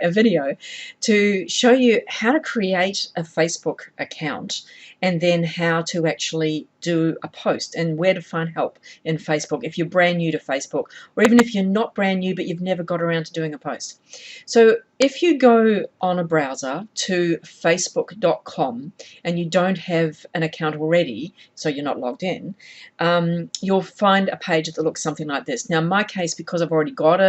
a video to show you how to create a Facebook account and then how to actually do a post and where to find help in Facebook if you're brand new to Facebook, or even if you're not brand new but you've never got around to doing a post. So if you go on a browser to facebook.com and you don't have an account already, so you're not logged in, you'll find a page that looks something like this. Now in my case, because I've already got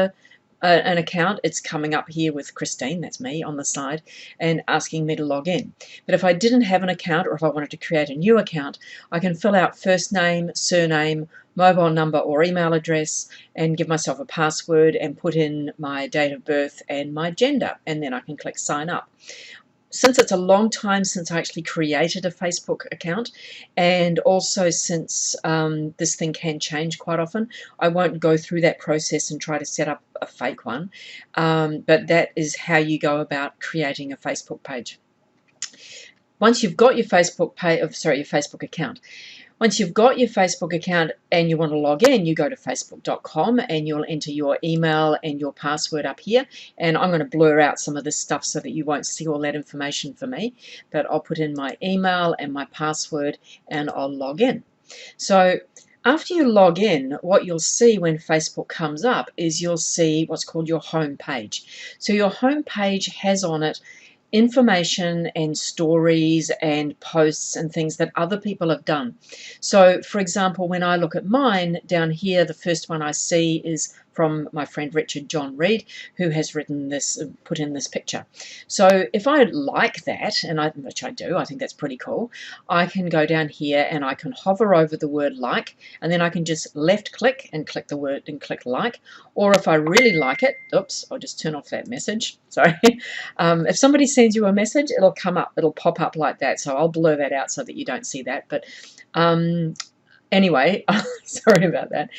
an account, it's coming up here with Christine, that's me, on the side, and asking me to log in. But if I didn't have an account, or if I wanted to create a new account, I can fill out first name, surname, mobile number or email address, and give myself a password and put in my date of birth and my gender, and then I can click sign up. Since it's a long time since I actually created a Facebook account, and also since this thing can change quite often, I won't go through that process and try to set up a fake one, but that is how you go about creating a Facebook page. Once you've got your Facebook page, your Facebook account, once you've got your Facebook account and you want to log in, you go to facebook.com and you'll enter your email and your password up here. And I'm going to blur out some of this stuff so that you won't see all that information for me. But I'll put in my email and my password and I'll log in. So after you log in, what you'll see when Facebook comes up is you'll see what's called your home page. So your home page has on it information and stories and posts and things that other people have done. So for example, when I look at mine down here, the first one I see is from my friend Richard John Reed, who has written this, put in this picture. So if I like that, which I do, I think that's pretty cool, I can go down here and I can hover over the word like, and then I can just left click and click the word and click like. Or if I really like it, oops, I'll just turn off that message, sorry. If somebody sends you a message, it'll come up, it'll pop up like that, so I'll blur that out so that you don't see that. But anyway, sorry about that.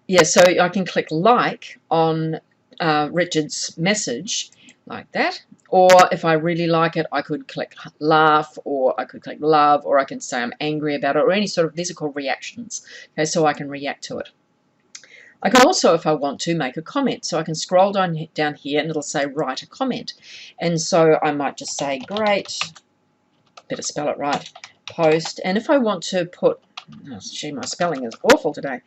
Yeah, so I can click like on Richard's message like that, or if I really like it, I could click laugh, or I could click love, or I can say I'm angry about it, or any sort of, these are called reactions, okay, so I can react to it. I can also, if I want to, make a comment, so I can scroll down here and it'll say write a comment, and so I might just say great, better spell it right, post, and if I want to put, oh, gee, my spelling is awful today,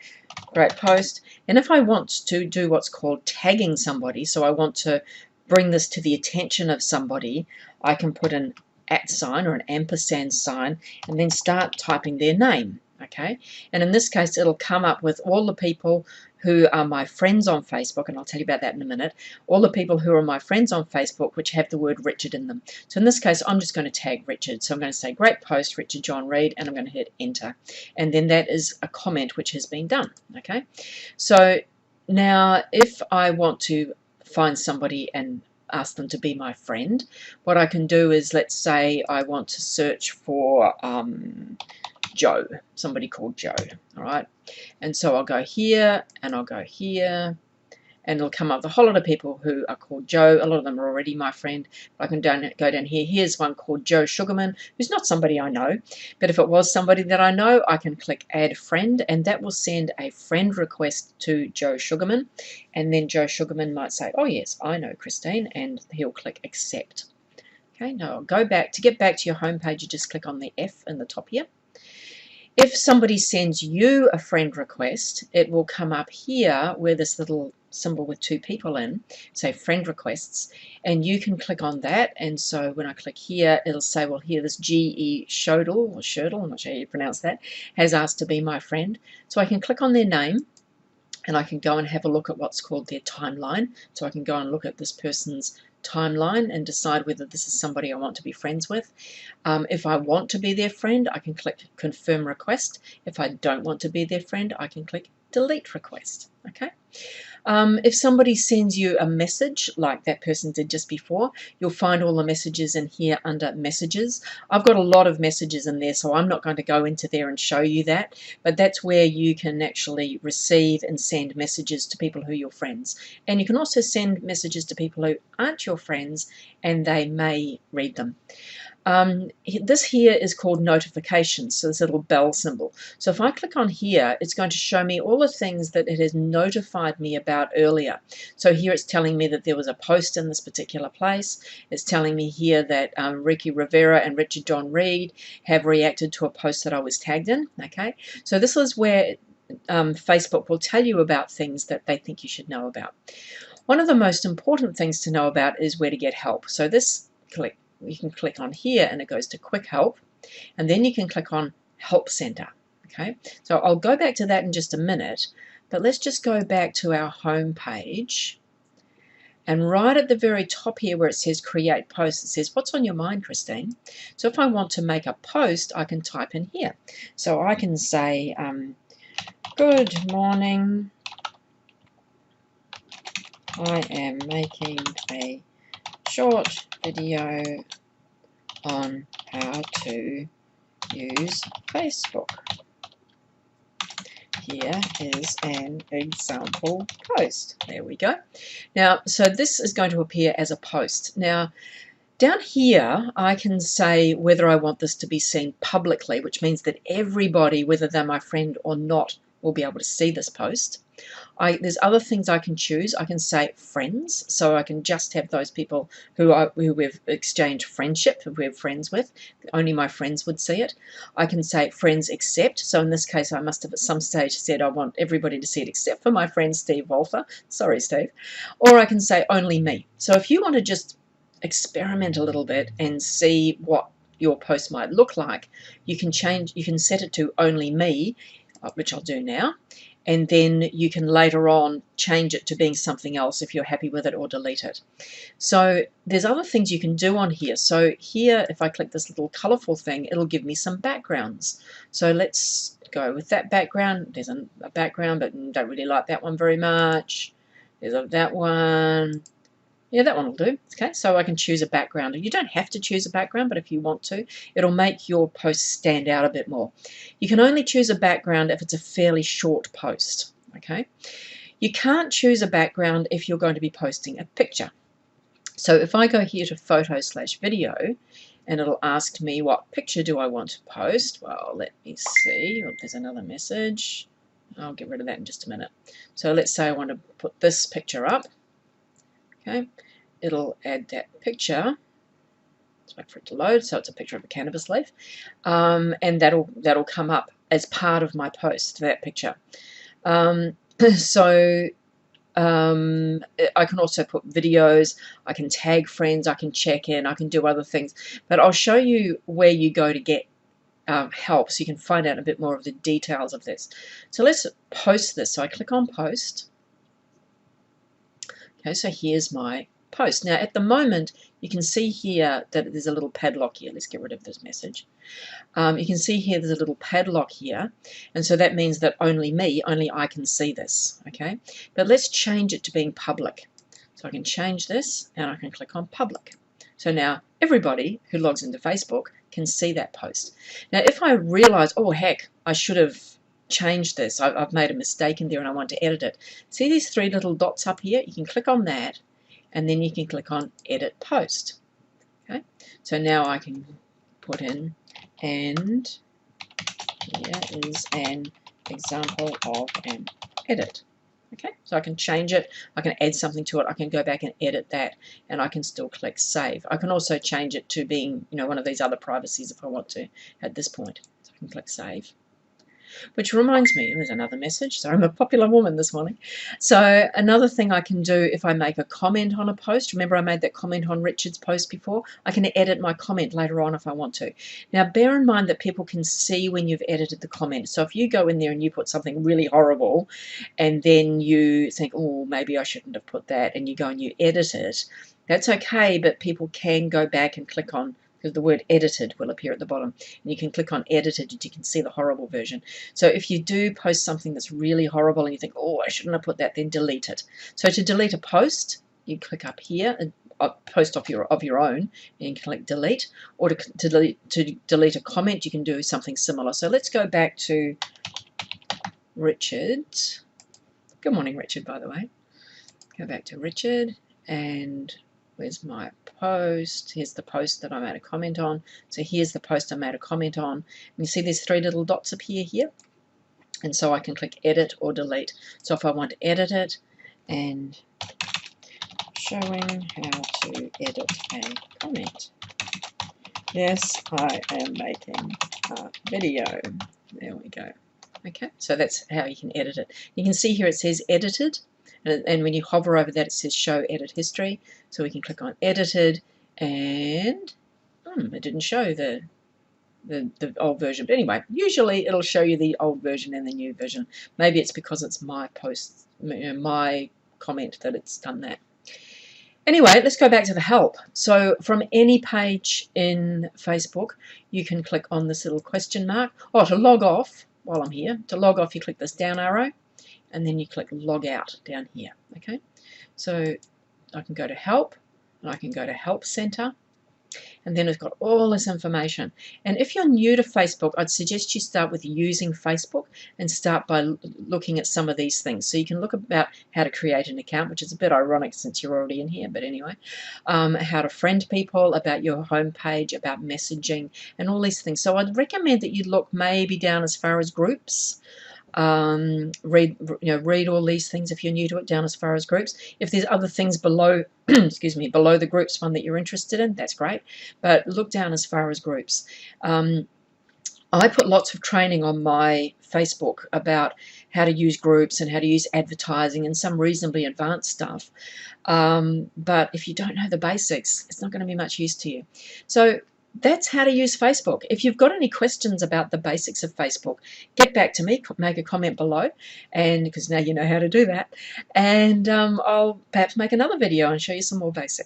great post, and if I want to do what's called tagging somebody, so I want to bring this to the attention of somebody, I can put an @ sign or an ampersand sign and then start typing their name, okay, and in this case it'll come up with all the people who are my friends on Facebook, and I'll tell you about that in a minute, all the people who are my friends on Facebook which have the word Richard in them. So in this case I'm just going to tag Richard, so I'm going to say great post Richard John Reed, and I'm going to hit enter, and then that is a comment which has been done, okay. So now if I want to find somebody and ask them to be my friend, what I can do is, let's say I want to search for Joe, somebody called Joe, all right, and so I'll go here and I'll go here, and it'll come up with a whole lot of people who are called Joe. A lot of them are already my friend. I can go down here. Here's one called Joe Sugarman, who's not somebody I know, but if it was somebody that I know, I can click add friend, and that will send a friend request to Joe Sugarman, and then Joe Sugarman might say, oh yes, I know Christine, and he'll click accept. Okay, now I'll go back. To get back to your home page, you just click on the F in the top here. If somebody sends you a friend request, it will come up here where this little symbol with two people in, say friend requests, and you can click on that, and so when I click here, it'll say, well, here this G.E. Shodel, or Shodel, I'm not sure how you pronounce that, has asked to be my friend. So I can click on their name, and I can go and have a look at what's called their timeline. So I can go and look at this person's timeline and decide whether this is somebody I want to be friends with. If I want to be their friend, I can click confirm request. If I don't want to be their friend, I can click delete request. Okay. If somebody sends you a message like that person did just before, you'll find all the messages in here under messages. I've got a lot of messages in there, so I'm not going to go into there and show you that, but that's where you can actually receive and send messages to people who are your friends. And you can also send messages to people who aren't your friends, and they may read them. This here is called notifications, so this little bell symbol. So if I click on here, it's going to show me all the things that it has notified me about earlier. So here it's telling me that there was a post in this particular place. It's telling me here that Ricky Rivera and Richard John Reed have reacted to a post that I was tagged in. Okay, so this is where Facebook will tell you about things that they think you should know about. One of the most important things to know about is where to get help. So this you can click on here and it goes to Quick Help, and then you can click on Help Center. Okay, so I'll go back to that in just a minute, but let's just go back to our home page, and right at the very top here where it says Create Post, it says what's on your mind, Christine? So if I want to make a post, I can type in here. So I can say good morning, I am making a short video on how to use Facebook. Here is an example post. There we go. Now, so this is going to appear as a post. Now, down here, I can say whether I want this to be seen publicly, which means that everybody, whether they're my friend or not, will be able to see this post. There's other things I can choose. I can say friends, so I can just have those people who we've exchanged friendship, who we're friends with. Only my friends would see it. I can say friends except, so in this case I must have at some stage said I want everybody to see it except for my friend Steve Wolfer. Sorry, Steve. Or I can say only me. So if you want to just experiment a little bit and see what your post might look like, you can set it to only me, which I'll do now, and then you can later on change it to being something else if you're happy with it, or delete it. So there's other things you can do on here. So here, if I click this little colorful thing, it'll give me some backgrounds. So let's go with that background. There's a background, but don't really like that one very much. There's that one. Yeah, that one will do. Okay, so I can choose a background. You don't have to choose a background, but if you want to, it'll make your post stand out a bit more. You can only choose a background if it's a fairly short post. Okay, you can't choose a background if you're going to be posting a picture. So if I go here to photo/video, and it'll ask me what picture do I want to post. Well, let me see. Oh, there's another message. I'll get rid of that in just a minute. So let's say I want to put this picture up. Okay, it'll add that picture. Let's wait for it to load. So it's a picture of a cannabis leaf, and that'll come up as part of my post. That picture. I can also put videos. I can tag friends. I can check in. I can do other things. But I'll show you where you go to get help, so you can find out a bit more of the details of this. So let's post this. So I click on Post. Okay, so here's my post. Now at the moment you can see here that there's a little padlock here. Let's get rid of this message. You can see here there's a little padlock here, and so that means that only I can see this. Okay, but let's change it to being public. So I can change this and I can click on public. So now everybody who logs into Facebook can see that post. Now if I realize, oh heck, I should have change this, I've made a mistake in there and I want to edit it. See these three little dots up here? You can click on that and then you can click on Edit Post. Okay, so now I can put in, and here is an example of an edit. Okay, so I can change it, I can add something to it, I can go back and edit that, and I can still click Save. I can also change it to being, one of these other privacies if I want to at this point. So I can click Save. Which reminds me, there's another message. So I'm a popular woman this morning. So another thing I can do if I make a comment on a post, remember I made that comment on Richard's post before, I can edit my comment later on if I want to. Now bear in mind that people can see when you've edited the comment. So if you go in there and you put something really horrible and then you think, oh, maybe I shouldn't have put that, and you go and you edit it, that's okay, but people can go back and click on, because the word edited will appear at the bottom, and you can click on edited and you can see the horrible version. So if you do post something that's really horrible and you think, oh, I shouldn't have put that, then delete it. So to delete a post, you click up here, and post of your own, and you can click delete, or to delete a comment you can do something similar. So let's go back to Richard. Good morning, Richard, by the way. Go back to Richard, and Where's my post? Here's the post that I made a comment on. So here's the post I made a comment on. And you see there's 3 little dots appear here. And so I can click edit or delete. So if I want to edit it, and showing how to edit a comment. Yes, I am making a video. There we go. Okay, so that's how you can edit it. You can see here it says edited, and when you hover over that it says show edit history. So we can click on edited, and it didn't show the old version. But anyway, usually it'll show you the old version and the new version. Maybe it's because it's my post, my comment that it's done that. Anyway, let's go back to the help. So from any page in Facebook, you can click on this little question mark. Oh, to log off, while I'm here, to log off you click this down arrow, and then you click log out down here. Okay, so I can go to help, and I can go to help center, and then it's got all this information. And if you're new to Facebook, I'd suggest you start with using Facebook and start by looking at some of these things. So you can look about how to create an account, which is a bit ironic since you're already in here, but anyway, how to friend people, about your home page, about messaging, and all these things. So I'd recommend that you look maybe down as far as groups. Read all these things if you're new to it, down as far as groups. If there's other things below excuse me, below the groups one that you're interested in, that's great, but look down as far as groups. I put lots of training on my Facebook about how to use groups and how to use advertising and some reasonably advanced stuff, but if you don't know the basics, it's not going to be much use to you. So that's how to use Facebook. If you've got any questions about the basics of Facebook, get back to me, make a comment below, and because now you know how to do that, and I'll perhaps make another video and show you some more basics.